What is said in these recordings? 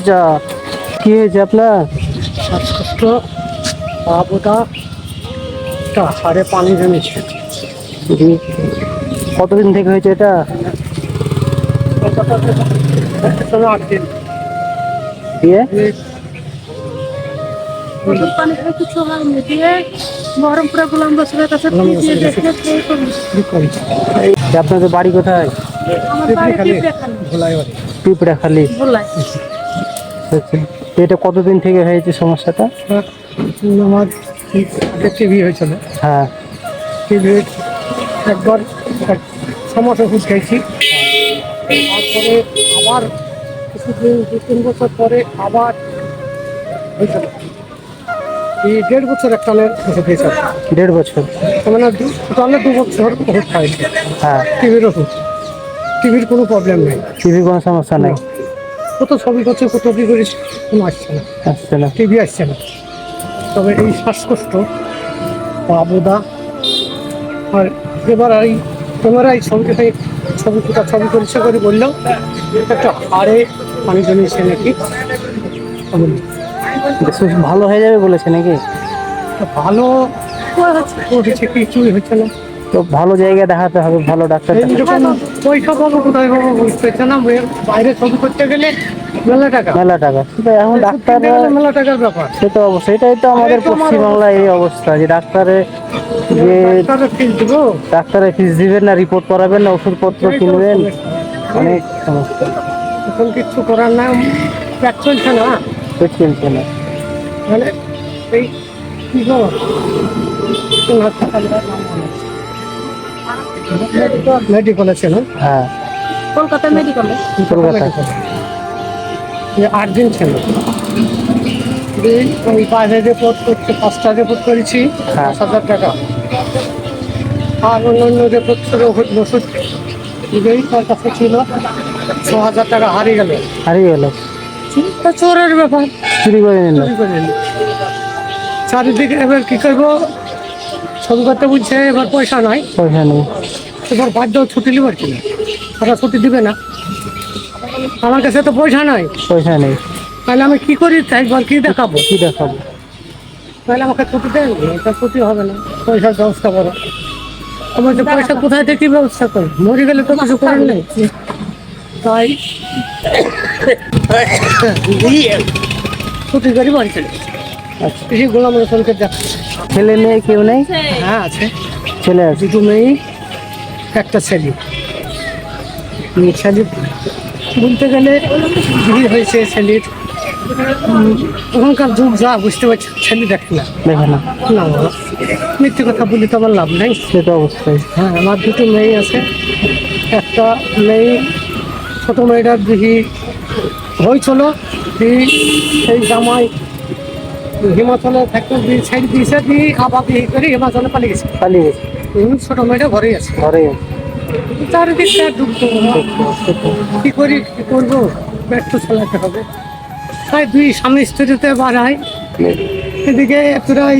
যা, কি হয়েছে আপনার? শ্বাসকষ্ট, পা বোটা, হাড়ে পানি জমেছে। কতদিন থেকে হয়েছে এটা? 8 দিন। দিয়ে পানি খাই কিছু হয়নি, দিয়ে বহরমপুরে গোলাম বসিরের কাছে আপনাদের বাড়ি কোথায়? আমার বাড়ি পিঁপড়াখালি। আচ্ছা, এটা কতদিন থেকে হয়েছে সমস্যাটা? আমার টিভি হয়েছিল। হ্যাঁ, টিভি একবার 6 মাস ওষুধ খাইছি, তারপরে আবার কিছুদিন 2-3 বছর পরে আবার হয়েছিল। এই 1.5 বছর একটানের ওষুধ খেয়েছিল। 1.5 বছর? মানে টোটালে 2 বছর ওষুধ খাইছি। হ্যাঁ, টিভির ওষুধ, টিভির কোনো প্রবলেম নেই, টিভি কোনো সমস্যা নেই। কত ছবি করছে, কত কি করিস, কোনো আসছে না, আসছে না। টিভি আসছে না। তবে এই শ্বাসকষ্ট, পা বোদা, আর এবার এই ক্যামেরায় ছবি পরিষ্কার করে বললাম একটা হাড়ে পানি জমিয়েছে নাকি। ভালো হয়ে যাবে বলেছে নাকি? ভালো হচ্ছে, কিছুই হচ্ছে না। তো ভালো জায়গায় দেখাতে হবে, ভালো ডাক্তার। যখন পয়সা পাবো কোথায় পাবো বুঝতেছে না, বাইরে ছবি করতে গেলে মেলা টাকা। কিন্তু এখন ডাক্তার মেলা টাকার ব্যাপার। সে তো অবশ্যই, এটাই তো আমাদের পশ্চিমবাংলায় এই অবস্থা যে ডাক্তারের ফিস দিবেন না, রিপোর্ট করাবেন না, ওষুধপত্র কিনবেন, অনেক সমস্যা। এখন কিচ্ছু করার না, পেট চলছে না, চলছে না। মানে এই কি মেডিকেল আছে না? হ্যাঁ, কলকাতা মেডিকেলে। 8 দিন ছিল। ওই বাইরে রিপোর্ট করতে 5টা রিপোর্ট করেছি, 10,000 টাকা। আর অন্যান্য রিপোর্ট ছিল ওষুধ দিবেই, তার কাছে ছিল 6,000 টাকা হারিয়ে গেল। চোরের ব্যাপার, চুরি করে নিল। চারিদিকে এবার কি করবো, ছবি করতে বুঝছে, এবার পয়সা নেই। এবার বাধ্য ছুটি নিবার কি, ওরা ছুটি দিবে না, আমার কাছে তো পয়সা নেই। তাহলে আমি কি করি, একবার কি দেখাবো, তাহলে আমাকে ছুটি দেন, এটা ছুটি হবে না, পয়সার ব্যবস্থা করো। আমার যে পয়সা কোথায় থেকে কি ব্যবস্থা করি, মরে গেলে তো কিছু করার নেই। তাই ছুটি করি বাড়ি চলে। গোলাম রসুলকে ছেলে মেয়ে কেউ নেই? হ্যাঁ আছে, ছেলে আছে, 2 মেয়ে, একটা ছেলে। ছেলে বলতে গেলে ভিড় হয়েছে ছেলের, ওখানকার যুগ যা বুঝতে পারছি, ছেলে দেখে না। না, মিথ্যে কথা বলি তো আমার লাভ নেই। সে তো অবশ্যই। হ্যাঁ, আমার 2 মেয়ে আছে। একটা মেয়ে, ছোটো মেয়েটার দিহি হয়েছিল, সেই জামাই হিমাচলে থাকতে ছেড়ে দিয়েছে, দিয়ে আবার বিয়ে করে হিমাচলে পালিয়ে গেছে। ছোটো মেয়েটা ঘরেই আছে। চারিদিকটা ডুবতো, কি করি, কি করবো, ব্যর্থ চালাতে হবে। তাই 2 স্বামী স্ত্রীতে বাড়ায়, এদিকে প্রায়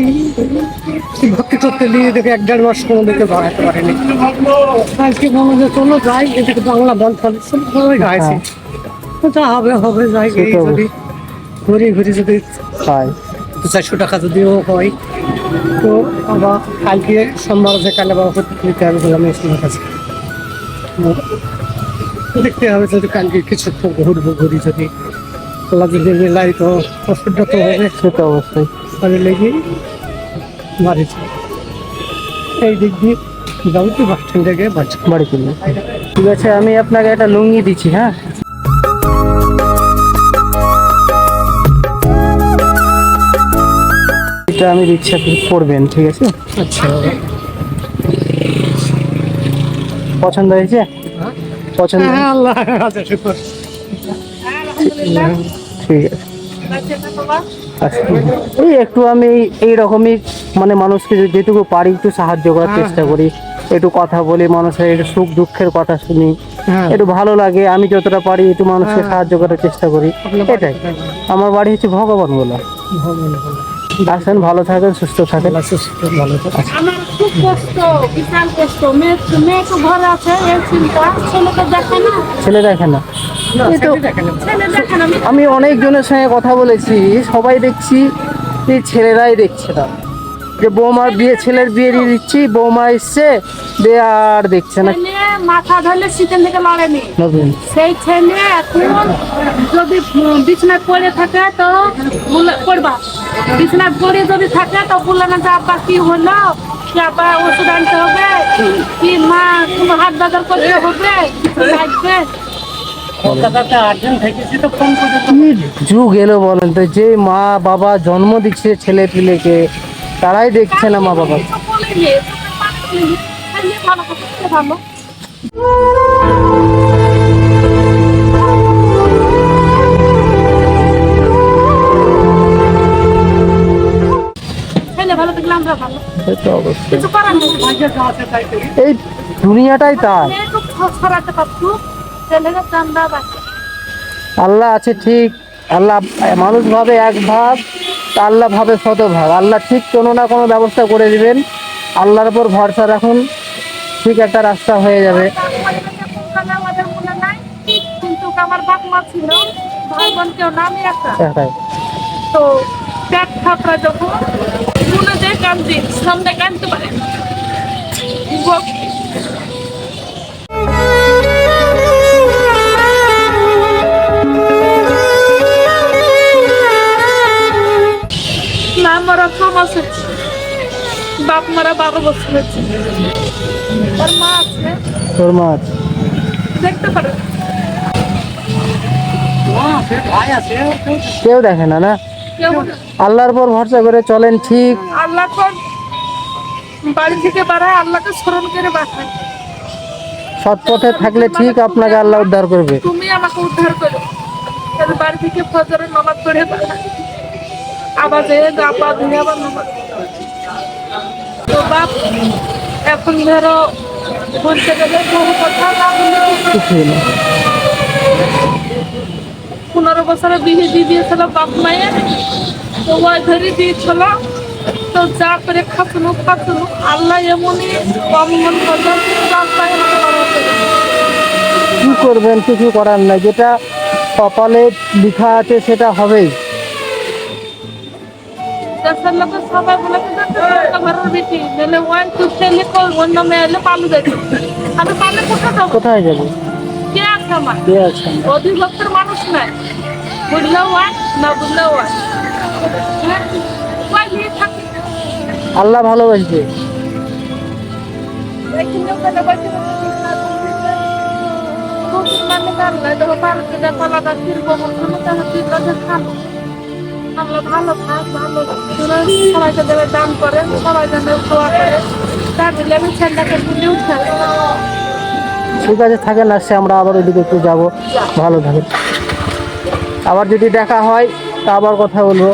ভর্তি করতে নিয়ে দেখে 1-1.5 মাস কোনো দিকে বাড়াতে পারেনি। আজকে বলবো যে চলো যাই, এদিকে বাংলা বল ফলে সবাই গাইছে, যা হবে হবে, যাই। যদি ঘুরি যদি 200-400 টাকা যদিও হয়, তো আবার কালকে সোমবার আছে, কালে বাবা নিতে হবে বললাম ইসলামের কাছে। দেখতে হবে যদি কালকে কিছু ঘুরি, যদি আল্লাহ যদি মিলাই তো ওষুধটা তো হবে। সে তো অবশ্যই। তাহলে লেগে বাড়িতে এই দিক দিয়ে যাবো, তো বাস স্ট্যান্ডে গিয়ে বাড়ি চলবে। ঠিক আছে, আমি আপনাকে একটা লুঙ্গি দিচ্ছি। হ্যাঁ, এটা আমি দিচ্ছি, আপনি পড়বেন, ঠিক আছে? আচ্ছা, পছন্দ হয়েছে? পছন্দ? হ্যাঁ, আল্লাহ আচ্ছা, শুকর। ঠিক আছে। আচ্ছা, এই একটু আমি এইরকমই মানে মানুষকে যেটুকু পারি একটু সাহায্য করার চেষ্টা করি, একটু কথা বলি, মানুষের একটু সুখ দুঃখের কথা শুনি, একটু ভালো লাগে। আমি যতটা পারি একটু মানুষকে সাহায্য করার চেষ্টা করি, এটাই। আমার বাড়ি হচ্ছে ভগবান বলা। আসেন, ভালো থাকেন, সুস্থ থাকেন। আমার খুব কষ্ট, বিশাল কষ্ট। মেয়ে তো ঘরে আছে, এই চিন্তা, ছেলেকে দেখে না। ছেলে দেখে না? এই তো ছেলে দেখেন আমি আমি অনেকজনের সঙ্গে কথা বলেছি, সবাই দেখছি এই ছেলেরাই দেখছে না, যে বৌমার বিয়ে, ছেলের বিয়ে দিয়ে দিচ্ছি, বৌমা এসছে দিয়ে আর দেখছে না। ছেলে মাথা ধরলে শীতের থেকে লড়েনি। নবীন সেই ছেলে এখন যদি বিছনায় পড়ে থাকে তো পড়বা, বিছনায় পড়ে যদি থাকে তো বললো না যে আব্বা কি হলো, কি আব্বা ওষুধ আনতে হবে, কি মা কোনো হাত বাজার করতে হবে, কিছু লাগবে। কলকাতাতে আর্জেন্ট থেকেছি তো ফোন করে কি যুগ এলো বলেন তো, যে মা বাবা জন্ম দিচ্ছে ছেলে পিলেকে তারাই দেখছে না মা বাবা। কিছু বলিনি, ছেলে ভালো করতে ভালো। ছেলে ভালো থাকলে আমরা ভালো, এই তো অবস্থা, কিছু করার নেই। ভাগ্যে যা আছে তাই করি। এই দুনিয়াটাই তার। একটু ছড়াতে পারতো ছেলেরা চান্দা বাকি। আল্লাহ আছে ঠিক, আল্লাহ মানুষ ভাবে এক ভাগ, তা আল্লাহ ভাবে শতভাগ। আল্লাহ ঠিক কোনো না কোনো ব্যবস্থা করে দিবেন, আল্লাহর উপর ভরসা রাখুন, ঠিক একটা রাস্তা হয়ে যাবে। আমাদের মনে নাই, কিন্তু আমার বাপ মা ছিল, ভাই বোন কেউ নামই একটা। এটাই। তো পেট খাপড়া যখন মনে যে কান্দি সামনে কানতে পারে না, মারা 6 মাস হচ্ছে, বাপ মারা 12 বছর হচ্ছে। আর মা আছে, তোর মা আছে? দেখতে পারে আছে, ভাই আছে, কেউ দেখে না, না কেউ না। আল্লাহর উপর ভরসা করে চলেন ঠিক। আল্লাহ কোন বাড়ি থেকে বাড়ায়, আল্লাহকে স্মরণ করে বাঁচায়। সৎ পথে থাকলে ঠিক আপনাকে আল্লাহ উদ্ধার করবে। তুমি আমাকে উদ্ধার করো, তাহলে বাড়ি থেকে ফজরের নামাজ পড়ে বাড়ায়, আবার যে আবার ধরে আবার নামাজ। তো বাপ এখন ধরো বলতে গেলে বহু কথা না বললে কিছুই না। 15 বছরে বিয়ে দিয়ে দিয়েছিল বাপ মায়ের, তো ওই ধরে দিয়েছিল। তো যা করে খাতুনু আল্লাহ এমনই অমঙ্গল করবেন, রাস্তায় আমাকে বাড়াতে হবে। কি করবেন, কিছু করার নাই, যেটা কপালে লেখা আছে সেটা হবেই। দেশের লোকের সবাই বলে ঘরের বেটি মেলে ওয়ান টু ছেলে অন্য মেয়ে এলে পালু দেখে, আমি পালে কোথায় যাবো? কোথায় যাবে? কে আছে আমার? কে আছেন? অধিভক্তের মানুষ নাই, বুঝলেও ওয়ান না বুঝলেও ওয়ান। ওয়ান নিয়ে থাকি আল্লাহ ভালোবাসবে। এইখানে ওখানে বসে বসে মানে কারণে দেখো পারতে দেখো লাগা ফিরবো কোনো তাহলে ঠিক আছে খাবো। আল্লাহ ভালো থাক, ভালো সবাইকে দেবে দান করে, সবাই যেন দোয়া করে, তার দিলে আমি ছেলেটাকে দিলে উঠে ঠিক আছে, থাকেন, আসছে আমরা আবার ওইদিকে একটু যাবো। ভালো থাকেন, আবার যদি দেখা হয় তা আবার কথা বলবো।